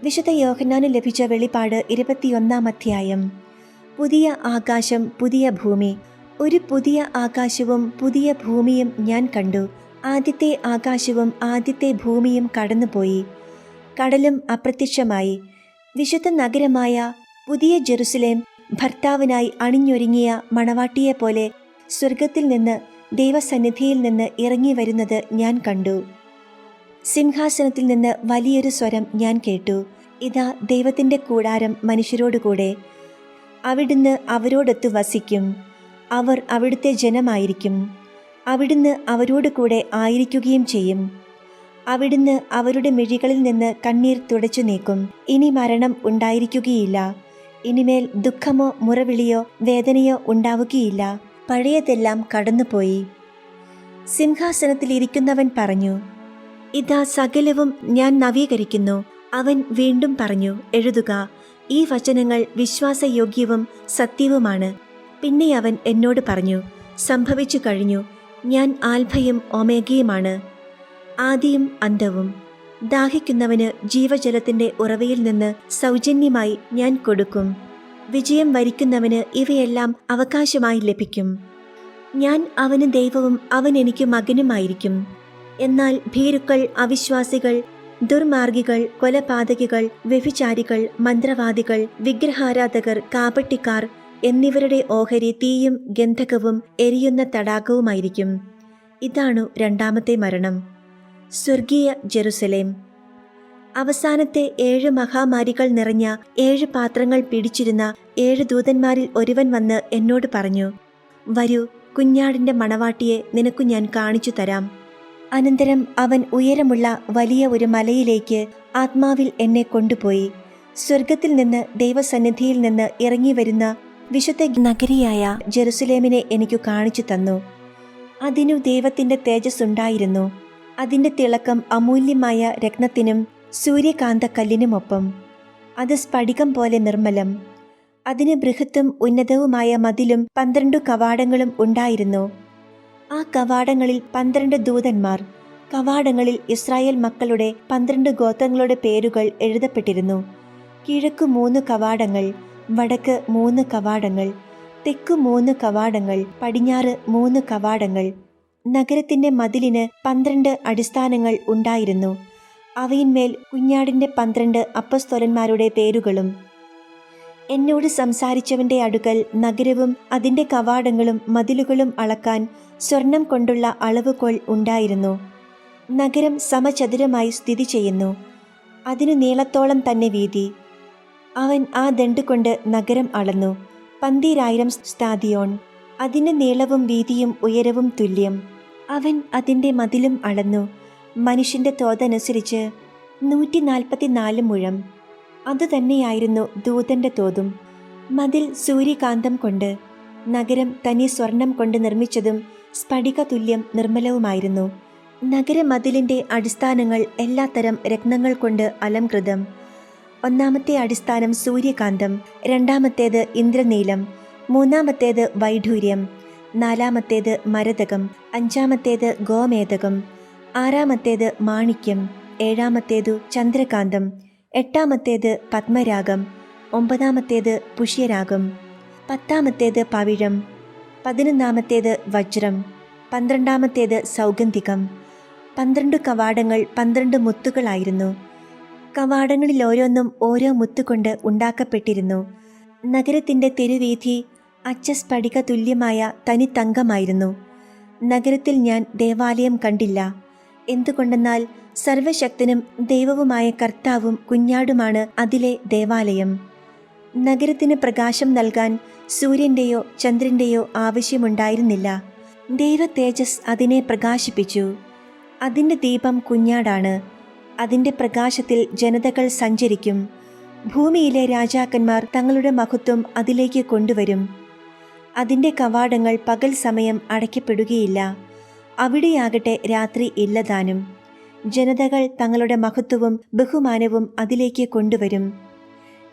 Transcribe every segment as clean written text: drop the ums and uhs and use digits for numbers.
വിശുദ്ധ യോഹന്നാന് ലഭിച്ച വെളിപ്പാട് 21 അധ്യായം. പുതിയ ആകാശം, പുതിയ ഭൂമി. ഒരു പുതിയ ആകാശവും പുതിയ ഭൂമിയും ഞാൻ കണ്ടു. ആദ്യത്തെ ആകാശവും ആദ്യത്തെ ഭൂമിയും കടന്നുപോയി. കടലും അപ്രത്യക്ഷമായി. വിശുദ്ധ നഗരമായ പുതിയ ജെറുസലേം ഭർത്താവിനായി അണിഞ്ഞൊരുങ്ങിയ മണവാട്ടിയെപ്പോലെ സ്വർഗത്തിൽ നിന്ന്, ദൈവസന്നിധിയിൽ നിന്ന് ഇറങ്ങി വരുന്നത് ഞാൻ കണ്ടു. സിംഹാസനത്തിൽ നിന്ന് വലിയൊരു സ്വരം ഞാൻ കേട്ടു. ഇതാ, ദൈവത്തിൻ്റെ കൂടാരം മനുഷ്യരോടുകൂടെ. അവിടുന്ന് അവരോടൊത്ത് വസിക്കും. അവർ അവിടുത്തെ ജനമായിരിക്കും. അവിടുന്ന് അവരോട് കൂടെ ആയിരിക്കുകയും ചെയ്യും. അവിടുന്ന് അവരുടെ മിഴികളിൽ നിന്ന് കണ്ണീർ തുടച്ചു നീക്കും. ഇനി മരണം ഉണ്ടായിരിക്കുകയില്ല. ഇനിമേൽ ദുഃഖമോ മുറവിളിയോ വേദനയോ ഉണ്ടാവുകയില്ല. പഴയതെല്ലാം കടന്നുപോയി. സിംഹാസനത്തിലിരിക്കുന്നവൻ പറഞ്ഞു, ഇതാ, സകലവും ഞാൻ നവീകരിക്കുന്നു. അവൻ വീണ്ടും പറഞ്ഞു, എഴുതുക, ഈ വചനങ്ങൾ വിശ്വാസയോഗ്യവും സത്യവുമാണ്. പിന്നെ അവൻ എന്നോട് പറഞ്ഞു, സംഭവിച്ചു കഴിഞ്ഞു. ഞാൻ ആൽഫയും ഒമേഗയുമാണ്, ആദിയും അന്തവും. ദാഹിക്കുന്നവന് ജീവജലത്തിൻ്റെ ഉറവയിൽ നിന്ന് സൗജന്യമായി ഞാൻ കൊടുക്കും. വിജയം വരിക്കുന്നവന് ഇവയെല്ലാം അവകാശമായി ലഭിക്കും. ഞാൻ അവന് ദൈവവും അവൻ എനിക്ക് മകനുമായിരിക്കും. എന്നാൽ ഭീരുക്കൾ, അവിശ്വാസികൾ, ദുർമാർഗികൾ, കൊലപാതകികൾ, വ്യഭിചാരികൾ, മന്ത്രവാദികൾ, വിഗ്രഹാരാധകർ, കാപട്യക്കാർ എന്നിവരുടെ ഓഹരി തീയും ഗന്ധകവും എരിയുന്ന തടാകവുമായിരിക്കും. ഇതാണു രണ്ടാമത്തെ മരണം, സ്വർഗീയ ജെറുസലേം. അവസാനത്തെ 7 മഹാമാരികൾ നിറഞ്ഞ 7 പാത്രങ്ങൾ പിടിച്ചിരുന്ന 7 ദൂതന്മാരിൽ ഒരുവൻ വന്ന് എന്നോട് പറഞ്ഞു, വരൂ, കുഞ്ഞാടിൻ്റെ മണവാട്ടിയെ നിനക്കു ഞാൻ കാണിച്ചു തരാം. അനന്തരം അവൻ ഉയരമുള്ള വലിയ ഒരു മലയിലേക്ക് ആത്മാവിൽ എന്നെ കൊണ്ടുപോയി. സ്വർഗത്തിൽ നിന്ന്, ദൈവസന്നിധിയിൽ നിന്ന് ഇറങ്ങി വരുന്ന വിശുദ്ധ നഗരിയായ ജെറുസലേമിനെ എനിക്കു കാണിച്ചു തന്നു. അതിനു ദൈവത്തിൻ്റെ തേജസ് ഉണ്ടായിരുന്നു. അതിൻ്റെ തിളക്കം അമൂല്യമായ രത്നത്തിനും സൂര്യകാന്തക്കല്ലിനുമൊപ്പം. അത് സ്ഫടികം പോലെ നിർമ്മലം. അതിന് ബൃഹത്തും ഉന്നതവുമായ മതിലും 12 കവാടങ്ങളും ഉണ്ടായിരുന്നു. ആ കവാടങ്ങളിൽ 12 ദൂതന്മാർ. കവാടങ്ങളിൽ ഇസ്രായേൽ മക്കളുടെ 12 ഗോത്രങ്ങളുടെ പേരുകൾ എഴുതപ്പെട്ടിരുന്നു. കിഴക്ക് 3 കവാടങ്ങൾ, വടക്ക് 3 കവാടങ്ങൾ, തെക്ക് 3 കവാടങ്ങൾ, പടിഞ്ഞാറ് 3 കവാടങ്ങൾ. നഗരത്തിൻ്റെ മതിലിന് 12 അടിസ്ഥാനങ്ങൾ ഉണ്ടായിരുന്നു. അവയിന്മേൽ കുഞ്ഞാടിൻ്റെ 12 അപ്പസ്തോലന്മാരുടെ പേരുകളും. എന്നോട് സംസാരിച്ചവൻ്റെ അടുക്കൽ നഗരവും അതിൻ്റെ കവാടങ്ങളും മതിലുകളും അളക്കാൻ സ്വർണം കൊണ്ടുള്ള അളവുകോൽ ഉണ്ടായിരുന്നു. നഗരം സമചതുരമായി സ്ഥിതി ചെയ്യുന്നു. അതിനു നീളത്തോളം തന്നെ വീതി. അവൻ ആ ദണ്ഡുകൊണ്ട് നഗരം അളന്നു. 12,000 സ്താദിയോൺ. അതിന് നീളവും വീതിയും ഉയരവും തുല്യം. അവൻ അതിൻ്റെ മതിലും അളന്നു. മനുഷ്യൻ്റെ തോതനുസരിച്ച് 144 മുഴം. അതുതന്നെയായിരുന്നു ദൂതൻ്റെ തോതും. മതിൽ സൂര്യകാന്തം കൊണ്ട്, നഗരം തനി സ്വർണം കൊണ്ട് നിർമ്മിച്ചതും സ്ഫടിക തുല്യം നിർമ്മലവുമായിരുന്നു. നഗരമതിലിൻ്റെ അടിസ്ഥാനങ്ങൾ എല്ലാത്തരം രത്നങ്ങൾ കൊണ്ട് അലംകൃതം. ഒന്നാമത്തെ അടിസ്ഥാനം സൂര്യകാന്തം, രണ്ടാമത്തേത് ഇന്ദ്രനീലം, മൂന്നാമത്തേത് വൈഢൂര്യം, നാലാമത്തേത് മരതകം, അഞ്ചാമത്തേത് ഗോമേതകം, ആറാമത്തേത് മാണിക്യം, ഏഴാമത്തേതു ചന്ദ്രകാന്തം, എട്ടാമത്തേത് പത്മരാഗം, ഒമ്പതാമത്തേത് പുഷ്യരാഗം, പത്താമത്തേത് പവിഴം, 11-ാമത്തേത് വജ്രം, 12-ാമത്തേത് സൗഗന്ധികം. 12 കവാടങ്ങൾ 12 മുത്തുകളായിരുന്നു. കവാടങ്ങളിലോരോന്നും ഓരോ മുത്തുകൊണ്ട് ഉണ്ടാക്കപ്പെട്ടിരുന്നു. നഗരത്തിൻ്റെ തെരുവീഥി അച്ചസ്ഫടിക തുല്യമായ തനി തങ്കമായിരുന്നു. നഗരത്തിൽ ഞാൻ ദേവാലയം കണ്ടില്ല. എന്തുകൊണ്ടെന്നാൽ സർവശക്തനും ദൈവവുമായ കർത്താവും കുഞ്ഞാടുമാണ് അതിലെ ദേവാലയം. നഗരത്തിന് പ്രകാശം നൽകാൻ സൂര്യൻ്റെയോ ചന്ദ്രൻ്റെയോ ആവശ്യമുണ്ടായിരുന്നില്ല. ദൈവ തേജസ് അതിനെ പ്രകാശിപ്പിച്ചു. അതിൻ്റെ ദീപം കുഞ്ഞാടാണ്. അതിൻ്റെ പ്രകാശത്തിൽ ജനതകൾ സഞ്ചരിക്കും. ഭൂമിയിലെ രാജാക്കന്മാർ തങ്ങളുടെ മഹത്വം അതിലേക്ക് കൊണ്ടുവരും. അതിൻ്റെ കവാടങ്ങൾ പകൽ സമയം അടയ്ക്കപ്പെടുകയില്ല. അവിടെയാകട്ടെ രാത്രി ഇല്ലതാനും. ജനതകൾ തങ്ങളുടെ മഹത്വവും ബഹുമാനവും അതിലേക്ക് കൊണ്ടുവരും.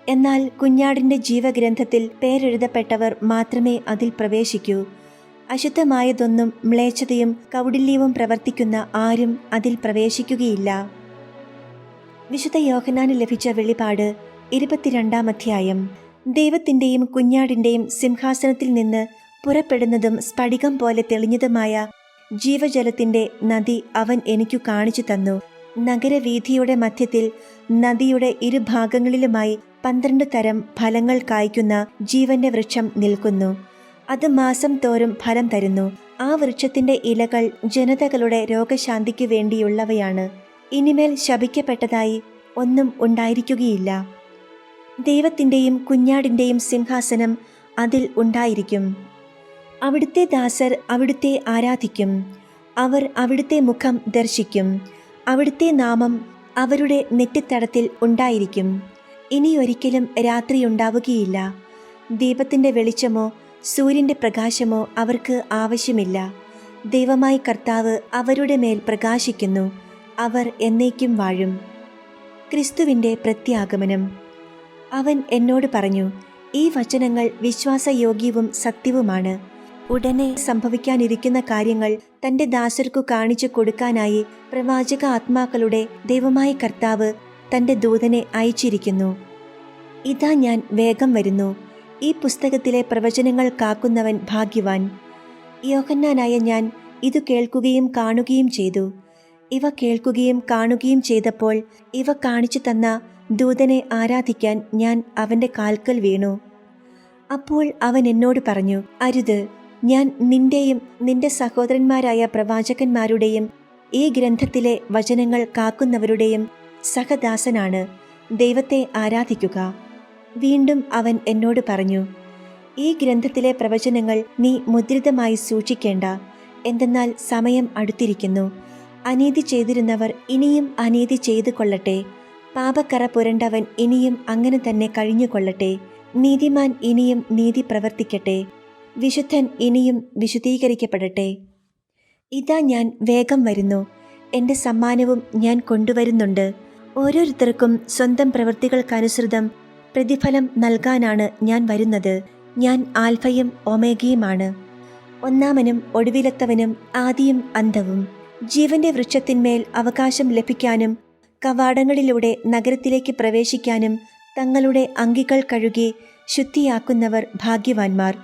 എന്നാൽ കുഞ്ഞാടിൻ്റെ ജീവഗ്രന്ഥത്തിൽ പേരെഴുതപ്പെട്ടവർ മാത്രമേ അതിൽ പ്രവേശിക്കൂ. അശുദ്ധമായതൊന്നും മ്ലേച്ഛതയും കൗടില്യവും പ്രവർത്തിക്കുന്ന ആരും അതിൽ പ്രവേശിക്കുകയില്ല. വിശുദ്ധ യോഹന്നാന് ലഭിച്ച വെളിപാട് 22-ാം അധ്യായം. ദൈവത്തിൻ്റെയും കുഞ്ഞാടിൻ്റെയും സിംഹാസനത്തിൽ നിന്ന് പുറപ്പെടുന്നതും സ്ഫടികം പോലെ തെളിഞ്ഞതുമായ ജീവജലത്തിൻ്റെ നദി അവൻ എനിക്കു കാണിച്ചു തന്നു. നഗരവീഥിയുടെ മധ്യത്തിൽ നദിയുടെ ഇരുഭാഗങ്ങളിലുമായി 12 തരം ഫലങ്ങൾ കായ്ക്കുന്ന ജീവന്റെ വൃക്ഷം നിൽക്കുന്നു. അത് മാസം തോറും ഫലം തരുന്നു. ആ വൃക്ഷത്തിന്റെ ഇലകൾ ജനതകളുടെ രോഗശാന്തിക്കു വേണ്ടിയുള്ളവയാണ്. ഇനിമേൽ ശപിക്കപ്പെട്ടതായി ഒന്നും ഉണ്ടായിരിക്കുകയില്ല. ദൈവത്തിൻ്റെയും കുഞ്ഞാടിൻ്റെയും സിംഹാസനം അതിൽ ഉണ്ടായിരിക്കും. അവിടുത്തെ ദാസർ അവിടുത്തെ ആരാധിക്കും. അവർ അവിടുത്തെ മുഖം ദർശിക്കും. അവിടുത്തെ നാമം അവരുടെ നെറ്റിത്തടത്തിൽ ഉണ്ടായിരിക്കും. ഇനിയൊരിക്കലും രാത്രിയുണ്ടാവുകയില്ല. ദീപത്തിൻ്റെ വെളിച്ചമോ സൂര്യൻ്റെ പ്രകാശമോ അവർക്ക് ആവശ്യമില്ല. ദൈവമായ കർത്താവ് അവരുടെ മേൽ പ്രകാശിക്കുന്നു. അവർ എന്നേക്കും വാഴും. ക്രിസ്തുവിൻ്റെ പ്രത്യാഗമനം. അവൻ എന്നോട് പറഞ്ഞു, ഈ വചനങ്ങൾ വിശ്വാസയോഗ്യവും സത്യവുമാണ്. ഉടനെ സംഭവിക്കാനിരിക്കുന്ന കാര്യങ്ങൾ തൻ്റെ ദാസർക്കു കാണിച്ചു കൊടുക്കാനായി പ്രവാചക ആത്മാക്കളുടെ ദൈവമായ കർത്താവ് തൻ്റെ ദൂതനെ അയച്ചിരിക്കുന്നു. ഇതാ ഞാൻ വേഗം വരുന്നു. ഈ പുസ്തകത്തിലെ പ്രവചനങ്ങൾ കാക്കുന്നവൻ ഭാഗ്യവാൻ. യോഹന്നാനായ ഞാൻ ഇതു കേൾക്കുകയും കാണുകയും ചെയ്തു. ഇവ കേൾക്കുകയും കാണുകയും ചെയ്തപ്പോൾ ഇവ കാണിച്ചു തന്ന ദൂതനെ ആരാധിക്കാൻ ഞാൻ അവൻ്റെ കാൽക്കൽ വീണു. അപ്പോൾ അവൻ എന്നോട് പറഞ്ഞു, അരുത്, ഞാൻ നിന്റെയും നിന്റെ സഹോദരന്മാരായ പ്രവാചകന്മാരുടെയും ഈ ഗ്രന്ഥത്തിലെ വചനങ്ങൾ കാക്കുന്നവരുടെയും സഹദാസനാണ്. ദൈവത്തെ ആരാധിക്കുക. വീണ്ടും അവൻ എന്നോട് പറഞ്ഞു, ഈ ഗ്രന്ഥത്തിലെ പ്രവചനങ്ങൾ നീ മുദ്രിതമായി സൂക്ഷിക്കേണ്ട. എന്തെന്നാൽ സമയം അടുത്തിരിക്കുന്നു. അനീതി ചെയ്തിരുന്നവർ ഇനിയും അനീതി ചെയ്തു കൊള്ളട്ടെ. പാപക്കറ പുരണ്ടവൻ ഇനിയും അങ്ങനെ തന്നെ കഴിഞ്ഞുകൊള്ളട്ടെ. നീതിമാൻ ഇനിയും നീതി പ്രവർത്തിക്കട്ടെ. വിശുദ്ധൻ ഇനിയും വിശുദ്ധീകരിക്കപ്പെടട്ടെ. ഇതാ ഞാൻ വേഗം വരുന്നു. എൻ്റെ സമ്മാനവും ഞാൻ കൊണ്ടുവരുന്നുണ്ട്. ഓരോരുത്തർക്കും സ്വന്തം പ്രവൃത്തികൾക്കനുസൃതം പ്രതിഫലം നൽകാനാണ് ഞാൻ വരുന്നത്. ഞാൻ ആൽഫയും ഒമേഗയുമാണ്, ഒന്നാമനും ഒടുവിലത്തവനും ആദിയും അന്തവും. ജീവന്റെ വൃക്ഷത്തിന്മേൽ അവകാശം ലഭിക്കാനും കവാടങ്ങളിലൂടെ നഗരത്തിലേക്ക് പ്രവേശിക്കാനും തങ്ങളുടെ അങ്കികൾ കഴുകി ശുദ്ധിയാക്കുന്നവർ ഭാഗ്യവാന്മാർ.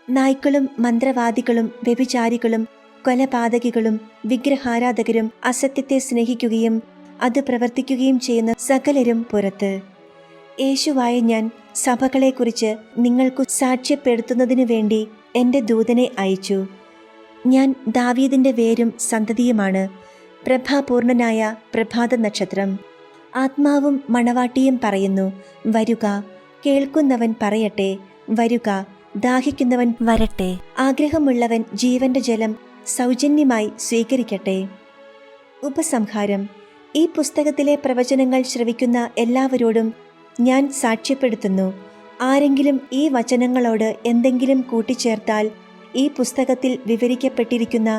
നായ്ക്കളും മന്ത്രവാദികളും വ്യഭിചാരികളും കൊലപാതകികളും വിഗ്രഹാരാധകരും അസത്യത്തെ സ്നേഹിക്കുകയും അത് പ്രവർത്തിക്കുകയും ചെയ്യുന്ന സകലരും പുറത്ത്. യേശുവായ ഞാൻ സഭകളെക്കുറിച്ച് നിങ്ങൾക്കു സാക്ഷ്യപ്പെടുത്തുന്നതിനു വേണ്ടി എൻ്റെ ദൂതനെ അയച്ചു. ഞാൻ ദാവീദിൻ്റെ വേരും സന്തതിയുമാണ്, പ്രഭാപൂർണനായ പ്രഭാത നക്ഷത്രം. ആത്മാവും മണവാട്ടിയും പറയുന്നു, വരുക. കേൾക്കുന്നവൻ പറയട്ടെ, വരുക. ദാഹിക്കുന്നവൻ വരട്ടെ. ആഗ്രഹമുള്ളവൻ ജീവന്റെ ജലം സൗജന്യമായി സ്വീകരിക്കട്ടെ. ഉപസംഹാരം. ഈ പുസ്തകത്തിലെ പ്രവചനങ്ങൾ ശ്രവിക്കുന്ന എല്ലാവരോടും ഞാൻ സാക്ഷ്യപ്പെടുത്തുന്നു. ആരെങ്കിലും ഈ വചനങ്ങളോട് എന്തെങ്കിലും കൂട്ടിച്ചേർത്താൽ ഈ പുസ്തകത്തിൽ വിവരിക്കപ്പെട്ടിരിക്കുന്ന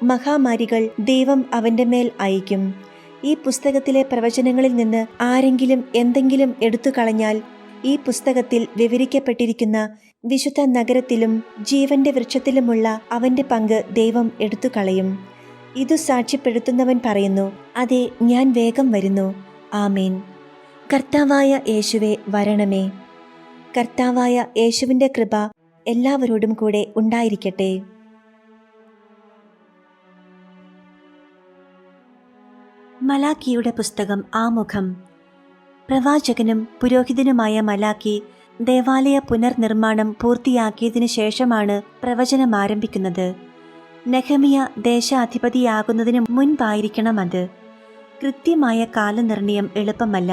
മഹാമാരികൾ ദൈവം അവൻ്റെ മേൽ അയക്കും. ഈ പുസ്തകത്തിലെ പ്രവചനങ്ങളിൽ നിന്ന് ആരെങ്കിലും എന്തെങ്കിലും എടുത്തു കളഞ്ഞാൽ ഈ പുസ്തകത്തിൽ വിവരിക്കപ്പെട്ടിരിക്കുന്ന വിശുദ്ധ നഗരത്തിലും ജീവന്റെ വൃക്ഷത്തിലുമുള്ള അവൻ്റെ പങ്ക് ദൈവം എടുത്തു കളയും. ഇതു സാക്ഷ്യപ്പെടുത്തുന്നവൻ പറയുന്നു, അതെ, ഞാൻ വേഗം വരുന്നു. ആമേൻ. കർത്താവായ യേശുവേ, വരണമേ. കർത്താവായ യേശുവിൻ്റെ കൃപ എല്ലാവരോടും കൂടെ ഉണ്ടായിരിക്കട്ടെ. മലാക്കിയുടെ പുസ്തകം ആമുഖം. പ്രവാചകനും പുരോഹിതനുമായ മലാക്കി ദേവാലയ പുനർനിർമ്മാണം പൂർത്തിയാക്കിയതിനു ശേഷമാണ് പ്രവചനം ആരംഭിക്കുന്നത്. നെഹമിയ ദേശാധിപതിയാകുന്നതിന് മുൻപായിരിക്കണം അത്. കൃത്യമായ കാലനിർണയം എളുപ്പമല്ല.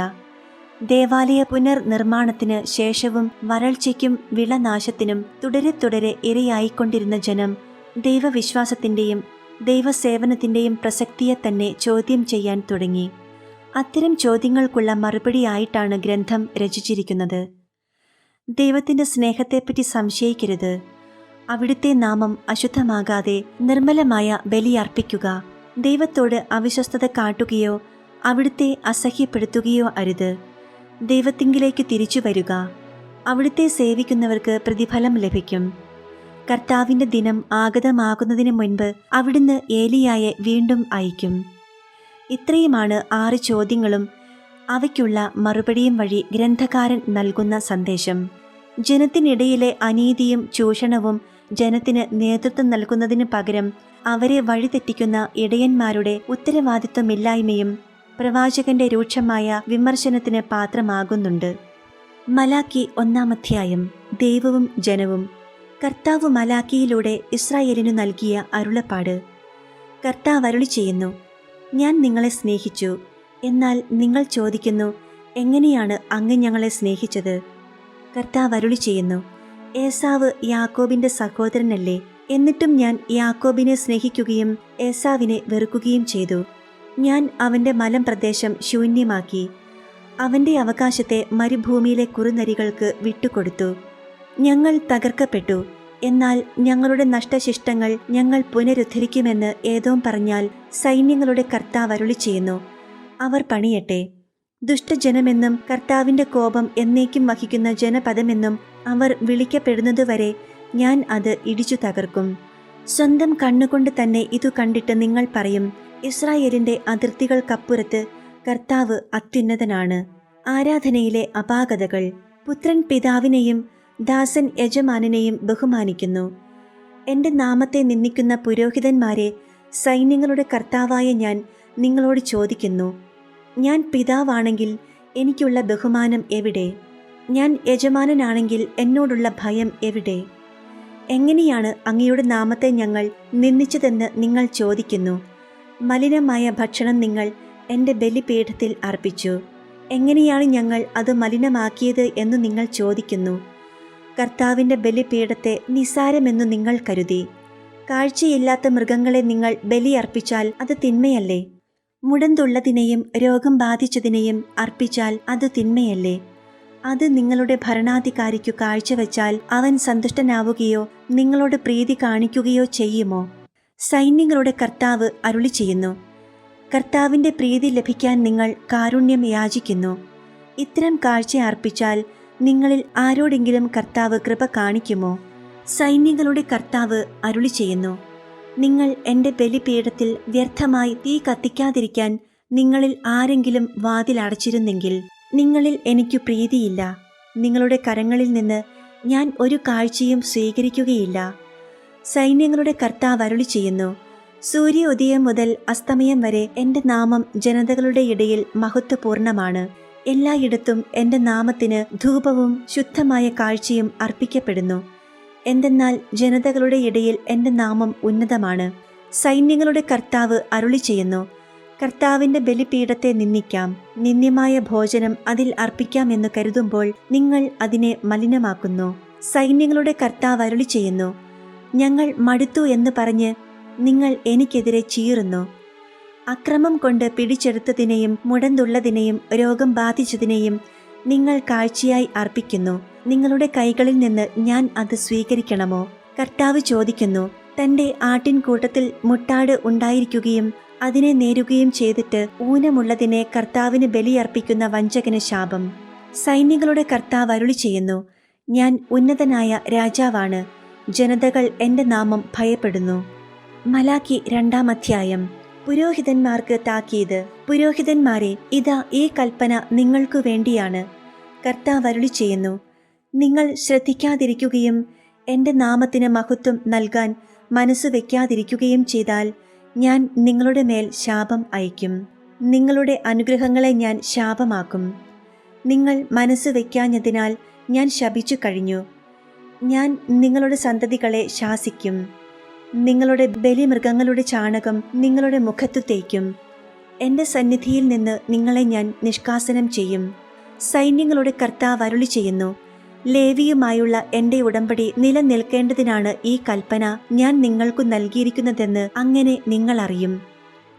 ദേവാലയ പുനർനിർമ്മാണത്തിന് ശേഷവും വരൾച്ചയ്ക്കും വിളനാശത്തിനും തുടരെ ഇരയായിക്കൊണ്ടിരുന്ന ജനം ദൈവവിശ്വാസത്തിൻ്റെയും ദൈവസേവനത്തിൻ്റെയും പ്രസക്തിയെ തന്നെ ചോദ്യം ചെയ്യാൻ തുടങ്ങി. അത്തരം ചോദ്യങ്ങൾക്കുള്ള മറുപടിയായിട്ടാണ് ഗ്രന്ഥം രചിച്ചിരിക്കുന്നത്. ദൈവത്തിൻ്റെ സ്നേഹത്തെപ്പറ്റി സംശയിക്കരുത്. അവിടുത്തെ നാമം അശുദ്ധമാകാതെ നിർമ്മലമായ ബലിയർപ്പിക്കുക. ദൈവത്തോട് അവിശ്വസ്തത കാട്ടുകയോ അവിടുത്തെ അസഹ്യപ്പെടുത്തുകയോ അരുത്. ദൈവത്തിങ്കിലേക്ക് തിരിച്ചു വരിക. അവിടുത്തെ സേവിക്കുന്നവർക്ക് പ്രതിഫലം ലഭിക്കും. കർത്താവിൻ്റെ ദിനം ആഗതമാകുന്നതിന് മുൻപ് അവിടുന്ന് ഏലിയായെ വീണ്ടും അയക്കും. ഇത്രയുമാണ് 6 ചോദ്യങ്ങളും അവയ്ക്കുള്ള മറുപടിയും വഴി ഗ്രന്ഥകാരൻ നൽകുന്ന സന്ദേശം. ജനത്തിനിടയിലെ അനീതിയും ചൂഷണവും ജനത്തിന് നേതൃത്വം നൽകുന്നതിന് പകരം അവരെ വഴിതെറ്റിക്കുന്ന ഇടയന്മാരുടെ ഉത്തരവാദിത്വമില്ലായ്മയും പ്രവാചകന്റെ രൂക്ഷമായ വിമർശനത്തിന് പാത്രമാകുന്നുണ്ട്. മലാക്കി 1-ാം അധ്യായം. ദൈവവും ജനവും. കർത്താവ് മലാക്കിയിലൂടെ ഇസ്രായേലിനു നൽകിയ അരുളപ്പാട്. കർത്താവ് അരുളി ചെയ്യുന്നു, ഞാൻ നിങ്ങളെ സ്നേഹിച്ചു. എന്നാൽ നിങ്ങൾ ചോദിക്കുന്നു, എങ്ങനെയാണ് അങ്ങ് ഞങ്ങളെ സ്നേഹിച്ചത്? കർത്താവ് അരുളി ചെയ്യുന്നു, ഏസാവ് യാക്കോബിന്റെ സഹോദരനല്ലേ? എന്നിട്ടും ഞാൻ യാക്കോബിനെ സ്നേഹിക്കുകയും ഏസാവിനെ വെറുക്കുകയും ചെയ്തു. ഞാൻ അവന്റെ മലമ്പ്രദേശം ശൂന്യമാക്കി, അവന്റെ അവകാശത്തെ മരുഭൂമിയിലെ കുറുനരികൾക്ക് വിട്ടുകൊടുത്തു. ഞങ്ങൾ തകർക്കപ്പെട്ടു, എന്നാൽ ഞങ്ങളുടെ നഷ്ടശിഷ്ടങ്ങൾ ഞങ്ങൾ പുനരുദ്ധരിക്കുമെന്ന് ഏദോം പറഞ്ഞാൽ സൈന്യങ്ങളുടെ കർത്താവ് അരുളി ചെയ്യുന്നു, അവർ പണിയട്ടെ. ദുഷ്ടജനമെന്നും കർത്താവിന്റെ കോപം എന്നേക്കും വഹിക്കുന്ന ജനപദമെന്നും അവർ വിളിക്കപ്പെടുന്നതുവരെ ഞാൻ അത് ഇടിച്ചു തകർക്കും. സ്വന്തം കണ്ണുകൊണ്ട് തന്നെ ഇതു കണ്ടിട്ട് നിങ്ങൾ പറയും, ഇസ്രായേലിന്റെ അതിർത്തികൾക്കപ്പുറത്ത് കർത്താവ് അത്യുന്നതനാണ്. ആരാധനയിലെ അപാകതകൾ. പുത്രൻ പിതാവിനെയും ദാസൻ യജമാനനെയും ബഹുമാനിക്കുന്നു. എന്റെ നാമത്തെ നിന്ദിക്കുന്ന പുരോഹിതന്മാരെ, സൈന്യങ്ങളുടെ കർത്താവായ ഞാൻ നിങ്ങളോട് ചോദിക്കുന്നു, ഞാൻ പിതാവാണെങ്കിൽ എനിക്കുള്ള ബഹുമാനം എവിടെ? ഞാൻ യജമാനനാണെങ്കിൽ എന്നോടുള്ള ഭയം എവിടെ? എങ്ങനെയാണ് അങ്ങയുടെ നാമത്തെ ഞങ്ങൾ നിന്ദിച്ചതെന്ന് നിങ്ങൾ ചോദിക്കുന്നു. മലിനമായ ഭക്ഷണം നിങ്ങൾ എൻ്റെ ബലിപീഠത്തിൽ അർപ്പിച്ചു. എങ്ങനെയാണ് ഞങ്ങൾ അത് മലിനമാക്കിയത് എന്ന് നിങ്ങൾ ചോദിക്കുന്നു. കർത്താവിൻ്റെ ബലിപീഠത്തെ നിസ്സാരമെന്നു നിങ്ങൾ കരുതി. കാഴ്ചയില്ലാത്ത മൃഗങ്ങളെ നിങ്ങൾ ബലിയർപ്പിച്ചാൽ അത് തിന്മയല്ലേ? മുടന്തുള്ളതിനെയും രോഗം ബാധിച്ചതിനെയും അർപ്പിച്ചാൽ അത് തിന്മയല്ലേ? അത് നിങ്ങളുടെ ഭരണാധികാരിക്കു കാഴ്ചവെച്ചാൽ അവൻ സന്തുഷ്ടനാവുകയോ നിങ്ങളോട് പ്രീതി കാണിക്കുകയോ ചെയ്യുമോ? സൈന്യങ്ങളുടെ കർത്താവ് അരുളി ചെയ്യുന്നു, കർത്താവിൻ്റെ പ്രീതി ലഭിക്കാൻ നിങ്ങൾ കാരുണ്യം യാചിക്കുന്നു. ഇത്തരം കാഴ്ച അർപ്പിച്ചാൽ നിങ്ങളിൽ ആരോടെങ്കിലും കർത്താവ് കൃപ കാണിക്കുമോ? സൈന്യങ്ങളുടെ കർത്താവ് അരുളി ചെയ്യുന്നു, നിങ്ങൾ എൻ്റെ ബലിപീഠത്തിൽ വ്യർത്ഥമായി തീ കത്തിക്കാതിരിക്കാൻ നിങ്ങളിൽ ആരെങ്കിലും വാതിൽ അടച്ചിരുന്നെങ്കിൽ നിങ്ങളിൽ എനിക്കു പ്രീതിയില്ല. നിങ്ങളുടെ കരങ്ങളിൽ നിന്ന് ഞാൻ ഒരു കാഴ്ചയും സ്വീകരിക്കുകയില്ല. സൈന്യങ്ങളുടെ കർത്താവ് അരുളി ചെയ്യുന്നു, സൂര്യോദയം മുതൽ അസ്തമയം വരെ എൻ്റെ നാമം ജനതകളുടെ ഇടയിൽ മഹത്വപൂർണമാണ്. എല്ലായിടത്തും എൻ്റെ നാമത്തിന് ധൂപവും ശുദ്ധമായ കാഴ്ചയും അർപ്പിക്കപ്പെടുന്നു. എന്തെന്നാൽ ജനതകളുടെ ഇടയിൽ എൻ്റെ നാമം ഉന്നതമാണ്. സൈന്യങ്ങളുടെ കർത്താവ് അരുളി ചെയ്യുന്നു, കർത്താവിൻ്റെ ബലിപീഠത്തെ നിന്ദിക്കാം, നിന്ദ്യമായ ഭോജനം അതിൽ അർപ്പിക്കാമെന്ന് കരുതുമ്പോൾ നിങ്ങൾ അതിനെ മലിനമാക്കുന്നു. സൈന്യങ്ങളുടെ കർത്താവ് അരുളി ചെയ്യുന്നു, ഞങ്ങൾ മടുത്തു എന്ന് പറഞ്ഞ് നിങ്ങൾ എനിക്കെതിരെ ചീറുന്നു. അക്രമം കൊണ്ട് പിടിച്ചെടുത്തതിനെയും മുടന്തുള്ളതിനെയും രോഗം ബാധിച്ചതിനെയും നിങ്ങൾ കാഴ്ചയായി അർപ്പിക്കുന്നു. നിങ്ങളുടെ കൈകളിൽ നിന്ന് ഞാൻ അത് സ്വീകരിക്കണമോ? കർത്താവ് ചോദിക്കുന്നു, തൻ്റെ ആട്ടിൻകൂട്ടത്തിൽ മുട്ടാട് ഉണ്ടായിരിക്കുകയും അതിനെ നേരുകയും ചെയ്തിട്ട് ഊനമുള്ളതിനെ കർത്താവിന് ബലിയർപ്പിക്കുന്ന വഞ്ചകന് ശാപം. സൈന്യങ്ങളുടെ കർത്താവ് അരുളി ചെയ്യുന്നു, ഞാൻ ഉന്നതനായ രാജാവാണ്. ജനതകൾ എൻ്റെ നാമം ഭയപ്പെടുന്നു. മലാക്കി 2-ാം അധ്യായം. പുരോഹിതന്മാർക്ക് താക്കീത്. പുരോഹിതന്മാരെ, ഇതാ ഈ കൽപ്പന നിങ്ങൾക്കു വേണ്ടിയാണ്. കർത്താവ് അരുളി ചെയ്യുന്നു, നിങ്ങൾ ശ്രദ്ധിക്കാതിരിക്കുകയും എൻ്റെ നാമത്തിന് മഹത്വം നൽകാൻ മനസ്സു വയ്ക്കാതിരിക്കുകയും ചെയ്താൽ ഞാൻ നിങ്ങളുടെ മേൽ ശാപം അയക്കും. നിങ്ങളുടെ അനുഗ്രഹങ്ങളെ ഞാൻ ശാപമാക്കും. നിങ്ങൾ മനസ്സ് വയ്ക്കാഞ്ഞതിനാൽ ഞാൻ ശപിച്ചു കഴിഞ്ഞു. ഞാൻ നിങ്ങളുടെ സന്തതികളെ ശാസിക്കും. നിങ്ങളുടെ ബലിമൃഗങ്ങളുടെ ചാണകം നിങ്ങളുടെ മുഖത്തു തേക്കും. എൻ്റെ സന്നിധിയിൽ നിന്ന് നിങ്ങളെ ഞാൻ നിഷ്കാസനം ചെയ്യും. സൈന്യങ്ങളുടെ കർത്താവ് അരുളി ചെയ്യുന്നു, ലേവിയുമായുള്ള എൻ്റെ ഉടമ്പടി നിലനിൽക്കേണ്ടതിനാണ് ഈ കൽപ്പന ഞാൻ നിങ്ങൾക്കു നൽകിയിരിക്കുന്നതെന്ന് അങ്ങനെ നിങ്ങൾ അറിയും.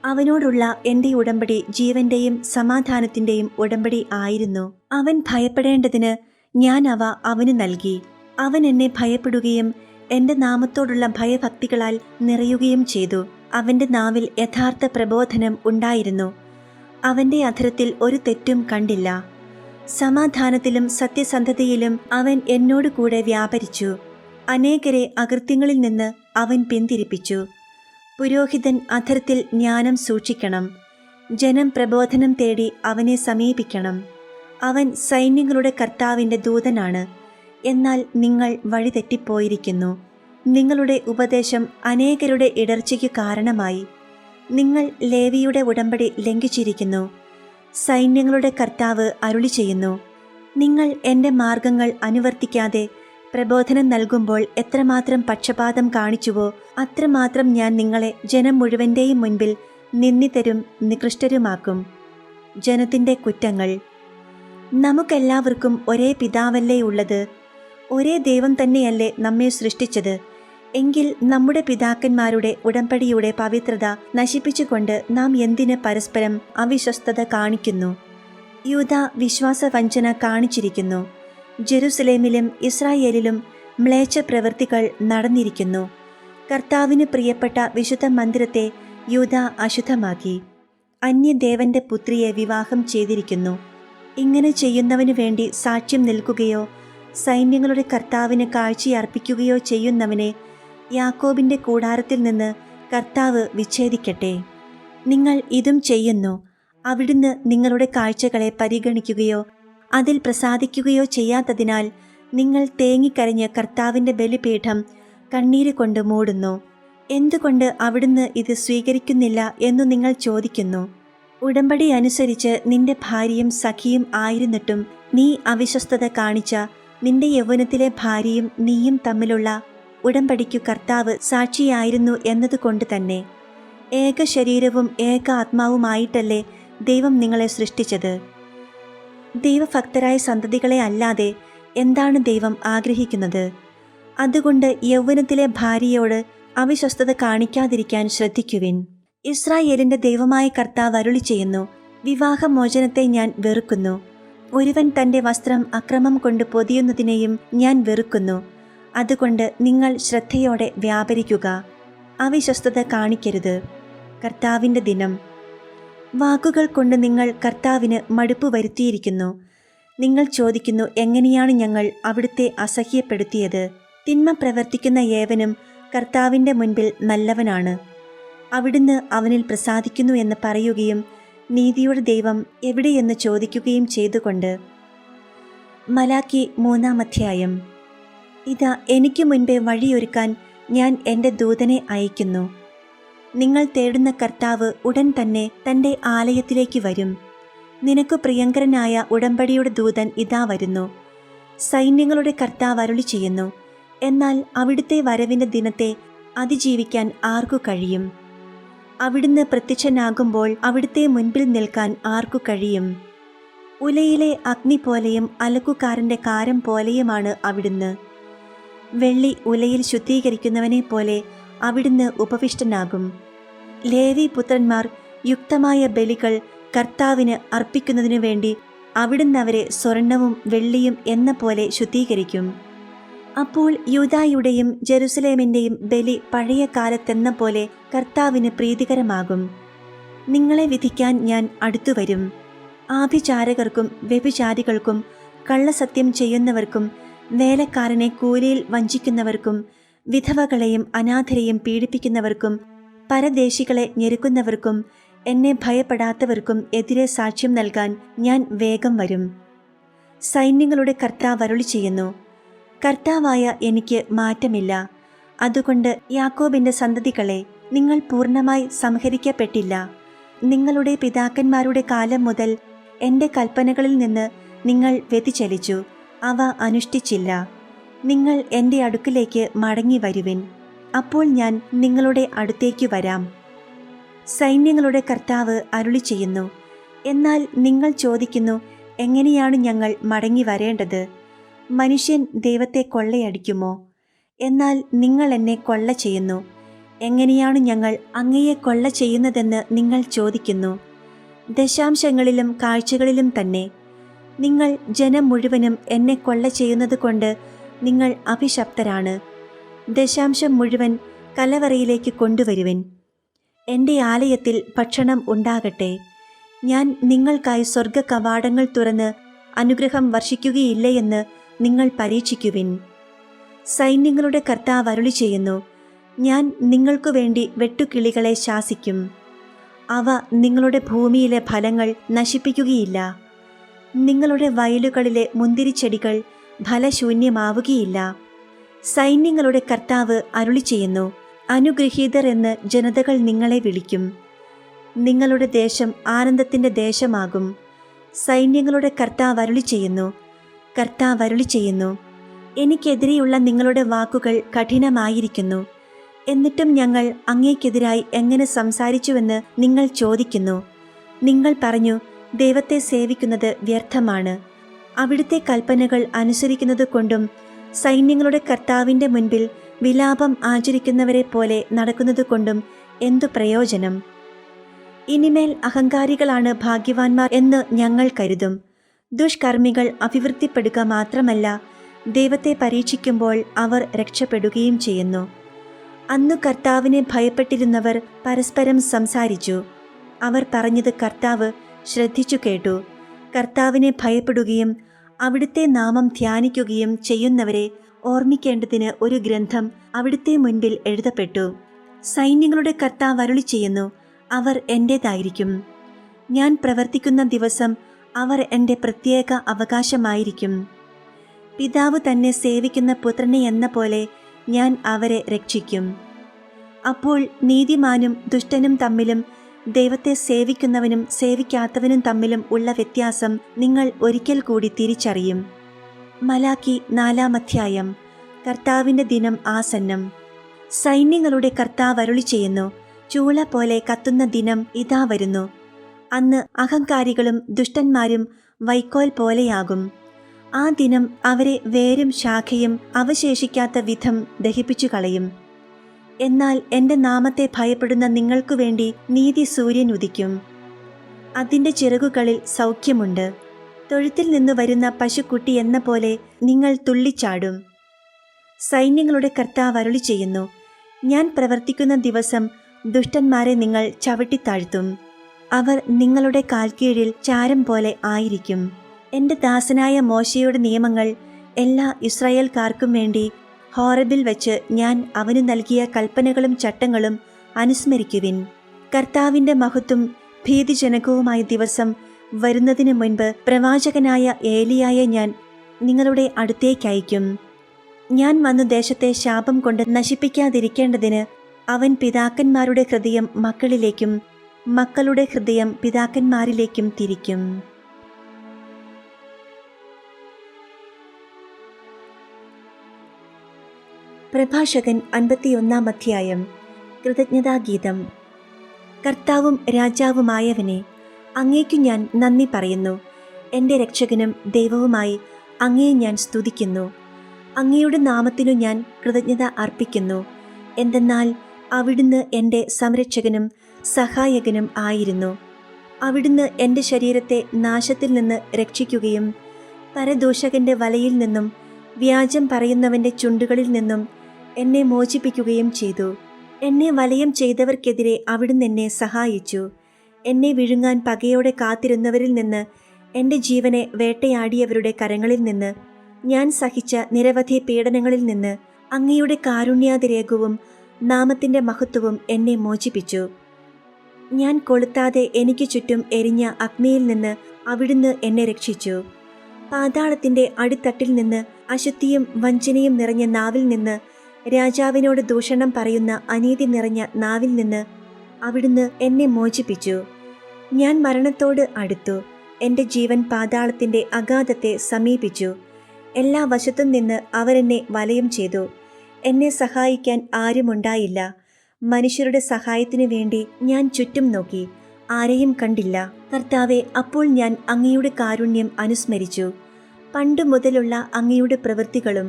അവനോടുള്ള എൻ്റെ ഉടമ്പടി ജീവന്റെയും സമാധാനത്തിൻ്റെയും ഉടമ്പടി ആയിരുന്നു. അവൻ ഭയപ്പെടേണ്ടതിന് ഞാൻ അവ അവന് നൽകി. അവൻ എന്നെ ഭയപ്പെടുകയും എൻ്റെ നാമത്തോടുള്ള ഭയഭക്തികളാൽ നിറയുകയും ചെയ്തു. അവൻ്റെ നാവിൽ യഥാർത്ഥ പ്രബോധനം ഉണ്ടായിരുന്നു. അവൻ്റെ അധരത്തിൽ ഒരു തെറ്റും കണ്ടില്ല. സമാധാനത്തിലും സത്യസന്ധതയിലും അവൻ എന്നോട് കൂടെ വ്യാപരിച്ചു. അനേകരെ അകൃത്യങ്ങളിൽ നിന്ന് അവൻ പിന്തിരിപ്പിച്ചു. പുരോഹിതൻ അധരത്തിൽ ജ്ഞാനം സൂക്ഷിക്കണം. ജനം പ്രബോധനം തേടി അവനെ സമീപിക്കണം. അവൻ സൈന്യങ്ങളുടെ കർത്താവിൻ്റെ ദൂതനാണ്. എന്നാൽ നിങ്ങൾ വഴിതെറ്റിപ്പോയിരിക്കുന്നു. നിങ്ങളുടെ ഉപദേശം അനേകരുടെ ഇടർച്ചയ്ക്കു കാരണമായി. നിങ്ങൾ ലേവിയുടെ ഉടമ്പടി ലംഘിച്ചിരിക്കുന്നു. സൈന്യങ്ങളുടെ കർത്താവ് അരുളി ചെയ്യുന്നു, നിങ്ങൾ എൻ്റെ മാർഗങ്ങൾ അനുവർത്തിക്കാതെ പ്രബോധനം നൽകുമ്പോൾ എത്രമാത്രം പക്ഷപാതം കാണിച്ചുവോ അത്രമാത്രം ഞാൻ നിങ്ങളെ ജനം മുഴുവൻ്റെയും മുൻപിൽ നിന്ദിതരും നികൃഷ്ടരുമാക്കും. ജനത്തിൻ്റെ കുറ്റങ്ങൾ. നമുക്കെല്ലാവർക്കും ഒരേ പിതാവല്ലേ ഉള്ളത്? ഒരേ ദൈവം തന്നെയല്ലേ നമ്മെ സൃഷ്ടിച്ചത്? എങ്കിൽ നമ്മുടെ പിതാക്കന്മാരുടെ ഉടമ്പടിയുടെ പവിത്രത നശിപ്പിച്ചുകൊണ്ട് നാം എന്തിന് പരസ്പരം അവിശ്വസ്തത കാണിക്കുന്നു? യൂദ വിശ്വാസവഞ്ചന കാണിച്ചിരിക്കുന്നു. ജെറുസലേമിലും ഇസ്രായേലിലും മ്ലേച്ഛ പ്രവൃത്തികൾ നടന്നിരിക്കുന്നു. കർത്താവിന് പ്രിയപ്പെട്ട വിശുദ്ധ മന്ദിരത്തെ യൂദ അശുദ്ധമാക്കി. അന്യദേവന്റെ പുത്രിയെ വിവാഹം ചെയ്തിരിക്കുന്നു. ഇങ്ങനെ ചെയ്യുന്നവനു വേണ്ടി സാക്ഷ്യം നിൽക്കുകയോ സൈന്യങ്ങളുടെ കർത്താവിന് കാഴ്ചയർപ്പിക്കുകയോ ചെയ്യുന്നവനെ യാക്കോബിന്റെ കൂടാരത്തിൽ നിന്ന് കർത്താവ് വിച്ഛേദിക്കട്ടെ. നിങ്ങൾ ഇതും ചെയ്യുന്നു. അവിടുന്ന് നിങ്ങളുടെ കാഴ്ചകളെ പരിഗണിക്കുകയോ അതിൽ പ്രസാദിക്കുകയോ ചെയ്യാത്തതിനാൽ നിങ്ങൾ തേങ്ങിക്കരഞ്ഞ് കർത്താവിൻ്റെ ബലിപീഠം കണ്ണീര് കൊണ്ട് മൂടുന്നു. എന്തുകൊണ്ട് അവിടുന്ന് ഇത് സ്വീകരിക്കുന്നില്ല എന്നു നിങ്ങൾ ചോദിക്കുന്നു. ഉടമ്പടി അനുസരിച്ച് നിന്റെ ഭാര്യയും സഖിയും ആയിരുന്നിട്ടും നീ അവിശ്വസ്തത കാണിച്ച നിന്റെ യൗവനത്തിലെ ഭാര്യയും നീയും തമ്മിലുള്ള ഉടമ്പടിക്കു കർത്താവ് സാക്ഷിയായിരുന്നു എന്നതുകൊണ്ട് തന്നെ. ഏക ശരീരവും ഏക ആത്മാവുമായിട്ടല്ലേ ദൈവം നിങ്ങളെ സൃഷ്ടിച്ചത്? ദൈവഭക്തരായ സന്തതികളെ അല്ലാതെ എന്താണ് ദൈവം ആഗ്രഹിക്കുന്നത്? അതുകൊണ്ട് യൗവനത്തിലെ ഭാര്യയോട് അവിശ്വസ്തത കാണിക്കാതിരിക്കാൻ ശ്രദ്ധിക്കുവിൻ. ഇസ്രായേലിന്റെ ദൈവമായ കർത്താവ് അരുളി ചെയ്യുന്നു, വിവാഹമോചനത്തെ ഞാൻ വെറുക്കുന്നു. ഒരുവൻ തൻ്റെ വസ്ത്രം അക്രമം കൊണ്ട് പൊതിയുന്നതിനെയും ഞാൻ വെറുക്കുന്നു. അതുകൊണ്ട് നിങ്ങൾ ശ്രദ്ധയോടെ വ്യാപരിക്കുക, അവിശ്വസ്തത കാണിക്കരുത്. കർത്താവിൻ്റെ ദിനം. വാക്കുകൾ കൊണ്ട് നിങ്ങൾ കർത്താവിന് മടുപ്പ് വരുത്തിയിരിക്കുന്നു. നിങ്ങൾ ചോദിക്കുന്നു, എങ്ങനെയാണ് ഞങ്ങൾ അവിടുത്തെ അസഹ്യപ്പെടുത്തിയത്? തിന്മ പ്രവർത്തിക്കുന്ന ഏവനും കർത്താവിൻ്റെ മുൻപിൽ നല്ലവനാണ്. അവിടുന്ന് അവനിൽ പ്രസാദിക്കുന്നു എന്ന് പറയുകയും നീതിയുടെ ദൈവം എവിടെയെന്ന് ചോദിക്കുകയും ചെയ്തുകൊണ്ട്. മലാക്കി 3-ാം അധ്യായം. ഇതാ, എനിക്ക് മുൻപേ വഴിയൊരുക്കാൻ ഞാൻ എൻ്റെ ദൂതനെ അയക്കുന്നു. നിങ്ങൾ തേടുന്ന കർത്താവ് ഉടൻ തന്നെ തൻ്റെ ആലയത്തിലേക്ക് വരും. നിനക്കു പ്രിയങ്കരനായ ഉടമ്പടിയുടെ ദൂതൻ ഇതാ വരുന്നു. സൈന്യങ്ങളുടെ കർത്താവ് അരുളി ചെയ്യുന്നു. എന്നാൽ അവിടുത്തെ വരവിൻ്റെ ദിനത്തെ അതിജീവിക്കാൻ ആർക്കു കഴിയും? അവിടുന്ന് പ്രത്യക്ഷനാകുമ്പോൾ അവിടുത്തെ മുൻപിൽ നിൽക്കാൻ ആർക്കു കഴിയും? ഉലയിലെ അഗ്നി പോലെയും അലക്കുകാരൻ്റെ കാരം പോലെയുമാണ് അവിടുന്ന്. വെള്ളി ഉലയിൽ ശുദ്ധീകരിക്കുന്നവനെ പോലെ അവിടുന്ന് ഉപവിഷ്ടനാകും. ലേവി പുത്രന്മാർ യുക്തമായ ബലികൾ കർത്താവിന് അർപ്പിക്കുന്നതിനു വേണ്ടി അവിടുന്ന് അവരെ സ്വർണവും വെള്ളിയും എന്ന പോലെ ശുദ്ധീകരിക്കും. അപ്പോൾ യൂദായുടെയും ജെറുസലേമിൻ്റെയും ബലി പഴയ കാലത്തെന്ന പോലെ കർത്താവിന് പ്രീതികരമാകും. നിങ്ങളെ വിധിക്കാൻ ഞാൻ അടുത്തുവരും. ആഭിചാരകർക്കും വ്യഭിചാരികൾക്കും കള്ളസത്യം ചെയ്യുന്നവർക്കും വേലക്കാരനെ കൂലിയിൽ വഞ്ചിക്കുന്നവർക്കും വിധവകളെയും അനാഥരെയും പീഡിപ്പിക്കുന്നവർക്കും പരദേശികളെ ഞെരുക്കുന്നവർക്കും എന്നെ ഭയപ്പെടാത്തവർക്കും എതിരെ സാക്ഷ്യം നൽകാൻ ഞാൻ വേഗം വരും. സൈന്യങ്ങളുടെ കർത്താവ് അരുളി ചെയ്യുന്നു, കർത്താവായ എനിക്ക് മാറ്റമില്ല. അതുകൊണ്ട് യാക്കോബിൻ്റെ സന്തതികളെ, നിങ്ങൾ പൂർണ്ണമായി സംഹരിക്കപ്പെട്ടില്ല. നിങ്ങളുടെ പിതാക്കന്മാരുടെ കാലം മുതൽ എൻ്റെ കൽപ്പനകളിൽ നിന്ന് നിങ്ങൾ വ്യതിചലിച്ചു, അവ അനുഷ്ഠിച്ചില്ല. നിങ്ങൾ എൻ്റെ അടുക്കിലേക്ക് മടങ്ങി വരുവിൻ, അപ്പോൾ ഞാൻ നിങ്ങളുടെ അടുത്തേക്ക് വരാം. സൈന്യങ്ങളുടെ കർത്താവ് അരുളി ചെയ്യുന്നു. എന്നാൽ നിങ്ങൾ ചോദിക്കുന്നു, എങ്ങനെയാണ് ഞങ്ങൾ മടങ്ങി വരേണ്ടത്? മനുഷ്യൻ ദൈവത്തെ കൊള്ളയടിക്കുമോ? എന്നാൽ നിങ്ങൾ എന്നെ കൊള്ള ചെയ്യുന്നു. എങ്ങനെയാണ് ഞങ്ങൾ അങ്ങയെ കൊള്ള ചെയ്യുന്നതെന്ന് നിങ്ങൾ ചോദിക്കുന്നു. ദശാംശങ്ങളിലും കാഴ്ചകളിലും തന്നെ. നിങ്ങൾ ജനം മുഴുവനും എന്നെ കൊള്ള ചെയ്യുന്നത് കൊണ്ട് നിങ്ങൾ അഭിശപ്തരാണ്. ദശാംശം മുഴുവൻ കലവറയിലേക്ക് കൊണ്ടുവരുവിൻ. എൻ്റെ ആലയത്തിൽ ഭക്ഷണം ഉണ്ടാകട്ടെ. ഞാൻ നിങ്ങൾക്കായി സ്വർഗ കവാടങ്ങൾ തുറന്ന് അനുഗ്രഹം വർഷിക്കുകയില്ലയെന്ന് നിങ്ങൾ പരീക്ഷിക്കുവിൻ. സൈന്യങ്ങളുടെ കർത്താവ് അരുളി ചെയ്യുന്നു, ഞാൻ നിങ്ങൾക്കു വേണ്ടി വെട്ടുക്കിളികളെ ശാസിക്കും. അവ നിങ്ങളുടെ ഭൂമിയിലെ ഫലങ്ങൾ നശിപ്പിക്കുകയില്ല. നിങ്ങളുടെ വയലുകളിലെ മുന്തിരിച്ചെടികൾ ഫലശൂന്യമാവുകയില്ല. സൈന്യങ്ങളുടെ കർത്താവ് അരുളിച്ചെയ്യുന്നു, അനുഗൃഹീതർ എന്ന് ജനതകൾ നിങ്ങളെ വിളിക്കും. നിങ്ങളുടെ ദേശം ആനന്ദത്തിൻ്റെ ദേശമാകും. സൈന്യങ്ങളുടെ കർത്താവ് അരുളിച്ചെയ്യുന്നു, കർത്താവ് അരുളിച്ചെയ്യുന്നു, എനിക്കെതിരെയുള്ള നിങ്ങളുടെ വാക്കുകൾ കഠിനമായിരിക്കുന്നു. എന്നിട്ടും ഞങ്ങൾ അങ്ങേക്കെതിരായി എങ്ങനെ സംസാരിച്ചുവെന്ന് നിങ്ങൾ ചോദിക്കുന്നു. നിങ്ങൾ പറഞ്ഞു, ദൈവത്തെ സേവിക്കുന്നത് വ്യർത്ഥമാണ്. അവിടുത്തെ കൽപ്പനകൾ അനുസരിക്കുന്നത് കൊണ്ടും സൈന്യങ്ങളുടെ കർത്താവിൻ്റെ മുൻപിൽ വിലാപം ആചരിക്കുന്നവരെ പോലെ നടക്കുന്നത് കൊണ്ടും എന്തു പ്രയോജനം? ഇനിമേൽ അഹങ്കാരികളാണ് ഭാഗ്യവാന്മാർ എന്ന് ഞങ്ങൾ കരുതും. ദുഷ്കർമ്മികൾ അഭിവൃദ്ധിപ്പെടുക മാത്രമല്ല, ദൈവത്തെ പരീക്ഷിക്കുമ്പോൾ അവർ രക്ഷപ്പെടുകയും ചെയ്യുന്നു. അന്നു കർത്താവിനെ ഭയപ്പെട്ടിരുന്നവർ പരസ്പരം സംസാരിച്ചു. അവർ പറഞ്ഞത് കർത്താവ് ശ്രദ്ധിച്ചു കേട്ടു. കർത്താവിനെ ഭയപ്പെടുകയും അവിടുത്തെ നാമം ധ്യാനിക്കുകയും ചെയ്യുന്നവരെ ഓർമ്മിക്കേണ്ടതിന് ഒരു ഗ്രന്ഥം അവിടുത്തെ മുൻപിൽ എഴുതപ്പെട്ടു. സൈന്യങ്ങളുടെ കർത്താവ് അരുളിച്ചെയ്യുന്നു, അവർ എൻ്റേതായിരിക്കും. ഞാൻ പ്രവർത്തിക്കുന്ന ദിവസം അവർ എൻ്റെ പ്രത്യേക അവകാശമായിരിക്കും. പിതാവ് തന്നെ സേവിക്കുന്ന പുത്രനെ എന്ന പോലെ ഞാൻ അവരെ രക്ഷിക്കും. അപ്പോൾ നീതിമാനും ദുഷ്ടനും തമ്മിലും ദൈവത്തെ സേവിക്കുന്നവനും സേവിക്കാത്തവനും തമ്മിലും ഉള്ള വ്യത്യാസം നിങ്ങൾ ഒരിക്കൽ കൂടി തിരിച്ചറിയും. മലാക്കി 4-ാം അധ്യായം. കർത്താവിൻ്റെ ദിനം ആസന്നം. സൈന്യങ്ങളുടെ കർത്താവ് അരുളിച്ചെയ്യുന്നു, ചൂള പോലെ കത്തുന്ന ദിനം ഇതാ വരുന്നു. അന്ന് അഹങ്കാരികളും ദുഷ്ടന്മാരും വൈക്കോൽ പോലെയാകും. ആ ദിനം അവരെ വേരും ശാഖയും അവശേഷിക്കാത്ത വിധം ദഹിപ്പിച്ചു കളയും. എന്നാൽ എൻ്റെ നാമത്തെ ഭയപ്പെടുന്ന നിങ്ങൾക്കു വേണ്ടി നീതി സൂര്യൻ ഉദിക്കും. അതിൻ്റെ ചിറകുകളിൽ സൗഖ്യമുണ്ട്. തൊഴുത്തിൽ നിന്ന് വരുന്ന പശുക്കുട്ടി എന്ന പോലെ നിങ്ങൾ തുള്ളിച്ചാടും. സൈന്യങ്ങളുടെ കർത്താവ് അരുളിച്ചെയ്യുന്നു, ഞാൻ പ്രവർത്തിക്കുന്ന ദിവസം ദുഷ്ടന്മാരെ നിങ്ങൾ ചവിട്ടിത്താഴ്ത്തും. അവർ നിങ്ങളുടെ കാൽക്കീഴിൽ ചാരം പോലെ ആയിരിക്കും. എൻ്റെ ദാസനായ മോശയുടെ നിയമങ്ങൾ എല്ലാ ഇസ്രായേൽക്കാർക്കും വേണ്ടി ഹോറബിൽ വെച്ച് ഞാൻ അവന് നൽകിയ കൽപ്പനകളും ചട്ടങ്ങളും അനുസ്മരിക്കുവിൻ. കർത്താവിൻ്റെ മഹത്വം ഭീതിജനകവുമായ ദിവസം വരുന്നതിന് മുൻപ് പ്രവാചകനായ ഏലിയായെ ഞാൻ നിങ്ങളുടെ അടുത്തേക്കയക്കും. ഞാൻ വന്നു ദേശത്തെ ശാപം കൊണ്ട് നശിപ്പിക്കാതിരിക്കേണ്ടതിന് അവൻ പിതാക്കന്മാരുടെ ഹൃദയം മക്കളിലേക്കും മക്കളുടെ ഹൃദയം പിതാക്കന്മാരിലേക്കും തിരിക്കും. പ്രഭാഷകൻ 51-ാം അധ്യായം. കൃതജ്ഞതാഗീതം. കർത്താവും രാജാവുമായവനെ, അങ്ങേക്കു ഞാൻ നന്ദി പറയുന്നു. എൻ്റെ രക്ഷകനും ദൈവവുമായി അങ്ങയെ ഞാൻ സ്തുതിക്കുന്നു. അങ്ങയുടെ നാമത്തിനു ഞാൻ കൃതജ്ഞത അർപ്പിക്കുന്നു. എന്തെന്നാൽ അവിടുന്ന് എൻ്റെ സംരക്ഷകനും സഹായകനും ആയിരുന്നു. അവിടുന്ന് എൻ്റെ ശരീരത്തെ നാശത്തിൽ നിന്ന് രക്ഷിക്കുകയും പരദൂഷകൻ്റെ വലയിൽ നിന്നും വ്യാജം പറയുന്നവൻ്റെ ചുണ്ടുകളിൽ നിന്നും എന്നെ മോചിപ്പിക്കുകയും ചെയ്തു. എന്നെ വലയം ചെയ്തവർക്കെതിരെ അവിടുന്ന് എന്നെ സഹായിച്ചു. എന്നെ വിഴുങ്ങാൻ പകയോടെ കാത്തിരുന്നവരിൽ നിന്ന്, എൻ്റെ ജീവനെ വേട്ടയാടിയവരുടെ കരങ്ങളിൽ നിന്ന്, ഞാൻ സഹിച്ച നിരവധി പീഡനങ്ങളിൽ നിന്ന് അങ്ങയുടെ കാരുണ്യാതിരേകവും നാമത്തിൻ്റെ മഹത്വവും എന്നെ മോചിപ്പിച്ചു. ഞാൻ കൊളുത്താതെ എനിക്ക് ചുറ്റും എരിഞ്ഞ അഗ്നിയിൽ നിന്ന് അവിടുന്ന് എന്നെ രക്ഷിച്ചു. പാതാളത്തിൻ്റെ അടിത്തട്ടിൽ നിന്ന്, അശുദ്ധിയും വഞ്ചനയും നിറഞ്ഞ നാവിൽ നിന്ന്, രാജാവിനോട് ദൂഷണം പറയുന്ന അനീതി നിറഞ്ഞ നാവിൽ നിന്ന് അവിടുന്ന് എന്നെ മോചിപ്പിച്ചു. ഞാൻ മരണത്തോട് അടുത്തു. എൻ്റെ ജീവൻ പാതാളത്തിൻ്റെ അഗാധത്തെ സമീപിച്ചു. എല്ലാ വശത്തും നിന്ന് അവരെന്നെ വലയം ചെയ്തു. എന്നെ സഹായിക്കാൻ ആരുമുണ്ടായില്ല. മനുഷ്യരുടെ സഹായത്തിനു വേണ്ടി ഞാൻ ചുറ്റും നോക്കി, ആരെയും കണ്ടില്ല. കർത്താവെ, അപ്പോൾ ഞാൻ അങ്ങയുടെ കാരുണ്യം അനുസ്മരിച്ചു. പണ്ടു മുതലുള്ള അങ്ങയുടെ പ്രവൃത്തികളും.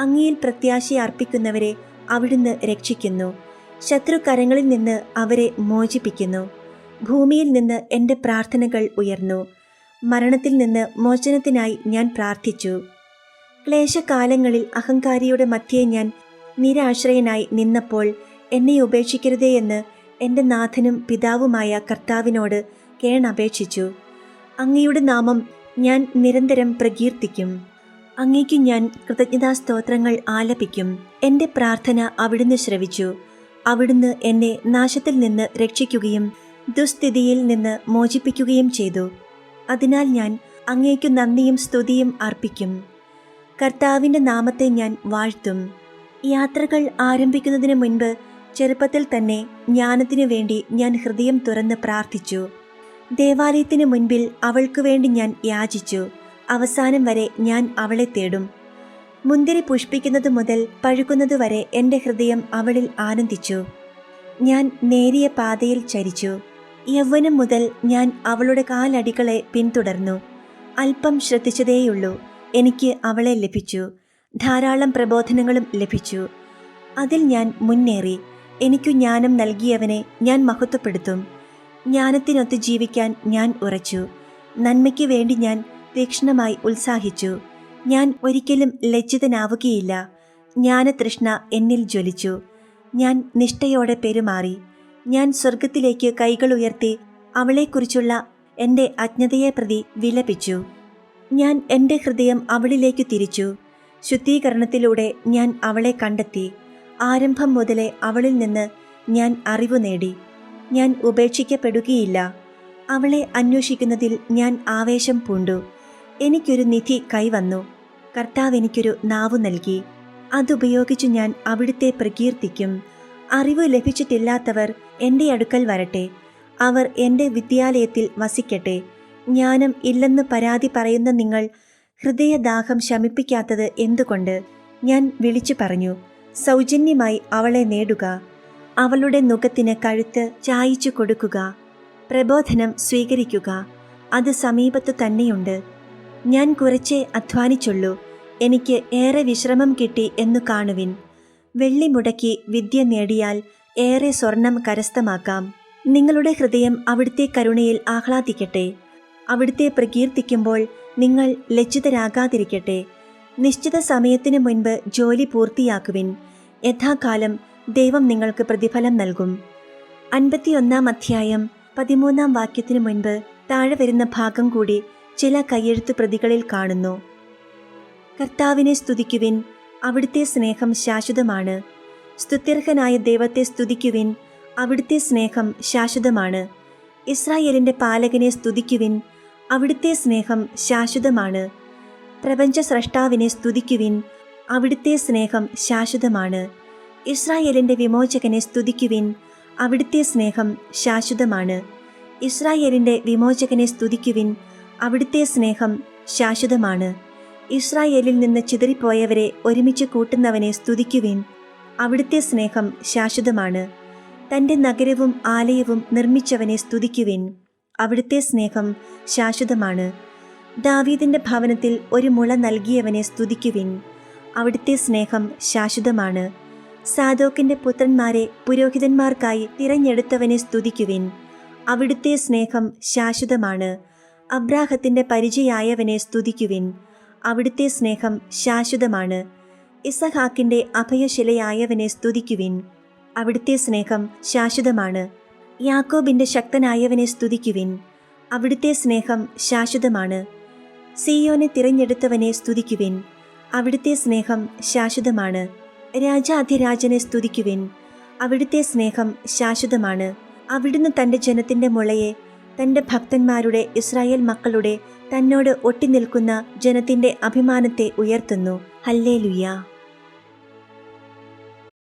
അങ്ങയിൽ പ്രത്യാശ അർപ്പിക്കുന്നവരെ അവിടുന്ന് രക്ഷിക്കുന്നു. ശത്രുകരങ്ങളിൽ നിന്ന് അവരെ മോചിപ്പിക്കുന്നു. ഭൂമിയിൽ നിന്ന് എൻ്റെ പ്രാർത്ഥനകൾ ഉയർന്നു. മരണത്തിൽ നിന്ന് മോചനത്തിനായി ഞാൻ പ്രാർത്ഥിച്ചു. ക്ലേശകാലങ്ങളിൽ അഹങ്കാരിയുടെ മധ്യേ ഞാൻ നിരാശ്രയനായി നിന്നപ്പോൾ എന്നെ ഉപേക്ഷിക്കരുതേ എന്ന് എൻ്റെ നാഥനും പിതാവുമായ കർത്താവിനോട് കേണപേക്ഷിച്ചു. അങ്ങയുടെ നാമം ഞാൻ നിരന്തരം പ്രകീർത്തിക്കും. അങ്ങേക്കു ഞാൻ കൃതജ്ഞതാസ്തോത്രങ്ങൾ ആലപിക്കും. എൻ്റെ പ്രാർത്ഥന അവിടുന്ന് ശ്രവിച്ചു. അവിടുന്ന് എന്നെ നാശത്തിൽ നിന്ന് രക്ഷിക്കുകയും ദുസ്ഥിതിയിൽ നിന്ന് മോചിപ്പിക്കുകയും ചെയ്തു. അതിനാൽ ഞാൻ അങ്ങേക്കു നന്ദിയും സ്തുതിയും അർപ്പിക്കും. കർത്താവിൻ്റെ നാമത്തെ ഞാൻ വാഴ്ത്തും. യാത്രകൾ ആരംഭിക്കുന്നതിന് മുൻപ് ചെറുപ്പത്തിൽ തന്നെ ജ്ഞാനത്തിനു വേണ്ടി ഞാൻ ഹൃദയം തുറന്ന് പ്രാർത്ഥിച്ചു. ദേവാലയത്തിനു മുൻപിൽ അവൾക്കു വേണ്ടി ഞാൻ യാചിച്ചു. അവസാനം വരെ ഞാൻ അവളെ തേടും. മുന്തിരി പുഷ്പിക്കുന്നത് മുതൽ പഴുക്കുന്നത് വരെ എൻ്റെ ഹൃദയം അവളിൽ ആനന്ദിച്ചു. ഞാൻ നേരിയ പാതയിൽ ചരിച്ചു. യൗവനം മുതൽ ഞാൻ അവളുടെ കാലടികളെ പിന്തുടർന്നു. അല്പം ശ്രദ്ധിച്ചതേയുള്ളൂ, എനിക്ക് അവളെ ലഭിച്ചു. ധാരാളം പ്രബോധനങ്ങളും ലഭിച്ചു. അതിൽ ഞാൻ മുന്നേറി. എനിക്കു ജ്ഞാനം നൽകിയവനെ ഞാൻ മഹത്വപ്പെടുത്തും. ജ്ഞാനത്തിനൊത്ത് ജീവിക്കാൻ ഞാൻ ഉറച്ചു. നന്മയ്ക്ക് വേണ്ടി ഞാൻ തീക്ഷ്ണമായി ഉത്സാഹിച്ചു. ഞാൻ ഒരിക്കലും ലജ്ജിതനാവുകയില്ല. ജ്ഞാനതൃഷ്ണ എന്നിൽ ജ്വലിച്ചു. ഞാൻ നിഷ്ഠയോടെ പെരുമാറി. ഞാൻ സ്വർഗത്തിലേക്ക് കൈകൾ ഉയർത്തി അവളെക്കുറിച്ചുള്ള എൻ്റെ അജ്ഞതയെ പ്രതി വിലപിച്ചു. ഞാൻ എൻ്റെ ഹൃദയം അവളിലേക്ക് തിരിച്ചു. ശുദ്ധീകരണത്തിലൂടെ ഞാൻ അവളെ കണ്ടെത്തി. ആരംഭം മുതലേ അവളിൽ നിന്ന് ഞാൻ അറിവ് നേടി. ഞാൻ ഉപേക്ഷിക്കപ്പെടുകയില്ല. അവളെ അന്വേഷിക്കുന്നതിൽ ഞാൻ ആവേശം പൂണ്ടു. എനിക്കൊരു നിധി കൈവന്നു. കർത്താവ് എനിക്കൊരു നാവു നൽകി. അതുപയോഗിച്ചു ഞാൻ അവിടുത്തെ പ്രകീർത്തിക്കും. അറിവ് ലഭിച്ചിട്ടില്ലാത്തവർ എൻ്റെ അടുക്കൽ വരട്ടെ. അവർ എൻ്റെ വിദ്യാലയത്തിൽ വസിക്കട്ടെ. ജ്ഞാനം ഇല്ലെന്ന് പരാതി പറയുന്ന നിങ്ങൾ ഹൃദയദാഹം ശമിപ്പിക്കാത്തത് എന്തുകൊണ്ട്? ഞാൻ വിളിച്ചു പറഞ്ഞു, സൗജന്യമായി അവളെ നേടുക. അവളുടെ നുകത്തിന് കഴുത്ത് ചായിച്ചു കൊടുക്കുക. പ്രബോധനം സ്വീകരിക്കുക. അത് സമീപത്തു തന്നെയുണ്ട്. ഞാൻ കുറച്ചേ അധ്വാനിച്ചുള്ളൂ. എനിക്ക് ഏറെ വിശ്രമം കിട്ടി എന്നു കാണുവിൻ. വെള്ളി മുടക്കി വിദ്യ നേടിയാൽ ഏറെ സ്വർണം കരസ്ഥമാക്കാം. നിങ്ങളുടെ ഹൃദയം അവിടുത്തെ കരുണയിൽ ആഹ്ലാദിക്കട്ടെ. അവിടുത്തെ പ്രകീർത്തിക്കുമ്പോൾ നിങ്ങൾ ലജ്ജിതരാകാതിരിക്കട്ടെ. നിശ്ചിത സമയത്തിനു മുൻപ് ജോലി പൂർത്തിയാക്കുവിൻ. യഥാകാലം ദൈവം നിങ്ങൾക്ക് പ്രതിഫലം നൽകും. 51-ാം അധ്യായം 13-ാം വാക്യത്തിനു മുൻപ് താഴെ വരുന്ന ഭാഗം കൂടി ചില കയ്യെഴുത്തു പ്രതികളിൽ കാണുന്നു. കർത്താവിനെ സ്തുതിക്കുവിൻ, അവിടുത്തെ സ്നേഹം ശാശ്വതമാണ്. സ്തുത്യർഹനായ ദൈവത്തെ സ്തുതിക്കുവിൻ, അവിടുത്തെ സ്നേഹം ശാശ്വതമാണ്. ഇസ്രായേലിൻ്റെ പാലകനെ സ്തുതിക്കുവിൻ, അവിടുത്തെ സ്നേഹം ശാശ്വതമാണ്. പ്രപഞ്ച സ്രഷ്ടാവിനെ സ്തുതിക്കുവിൻ, അവിടുത്തെ സ്നേഹം ശാശ്വതമാണ്. ഇസ്രായേലിൻ്റെ വിമോചകനെ സ്തുതിക്കുവിൻ, അവിടുത്തെ സ്നേഹം ശാശ്വതമാണ്. ഇസ്രായേലിൻ്റെ വിമോചകനെ സ്തുതിക്കുവിൻ, അവിടുത്തെ സ്നേഹം ശാശ്വതമാണ്. ഇസ്രായേലിൽ നിന്ന് ചിതറിപ്പോയവരെ ഒരുമിച്ച് കൂട്ടുന്നവനെ സ്തുതിക്കുവിൻ, അവിടുത്തെ സ്നേഹം ശാശ്വതമാണ്. തൻ്റെ നഗരവും ആലയവും നിർമ്മിച്ചവനെ സ്തുതിക്കുവിൻ, അവിടുത്തെ സ്നേഹം ശാശ്വതമാണ്. ദാവീദിൻ്റെ ഭവനത്തിൽ ഒരു മുള നൽകിയവനെ സ്തുതിക്കുവിൻ, അവിടുത്തെ സ്നേഹം ശാശ്വതമാണ്. സാദോക്കിൻ്റെ പുത്രന്മാരെ പുരോഹിതന്മാർക്കായി തിരഞ്ഞെടുത്തവനെ സ്തുതിക്കുവിൻ, അവിടുത്തെ സ്നേഹം ശാശ്വതമാണ്. അബ്രാഹത്തിൻ്റെ പരിചയായവനെ സ്തുതിക്കുവിൻ, അവിടുത്തെ സ്നേഹം ശാശ്വതമാണ്. ഇസഹാക്കിൻ്റെ അഭയശിലയായവനെ സ്തുതിക്കുവിൻ, അവിടുത്തെ സ്നേഹം ശാശ്വതമാണ്. യാക്കോബിൻ്റെ ശക്തനായവനെ സ്തുതിക്കുവിൻ, അവിടുത്തെ സ്നേഹം ശാശ്വതമാണ്. സിയോനെ തിരഞ്ഞെടുത്തവനെ സ്തുതിക്കുവിൻ, അവിടുത്തെ സ്നേഹം ശാശ്വതമാണ്. രാജാധിരാജനെ സ്തുതിക്കുവിൻ, അവിടുത്തെ സ്നേഹം ശാശ്വതമാണ്. അവിടുന്ന് തൻ്റെ ജനത്തിൻ്റെ മുളയെ, തൻ്റെ ഭക്തന്മാരുടെ ഇസ്രായേൽ മക്കളുടെ തന്നോട് ഒട്ടിനിൽക്കുന്ന ജനത്തിൻ്റെ അഭിമാനത്തെ ഉയർത്തുന്നു. ഹല്ലേലൂയ.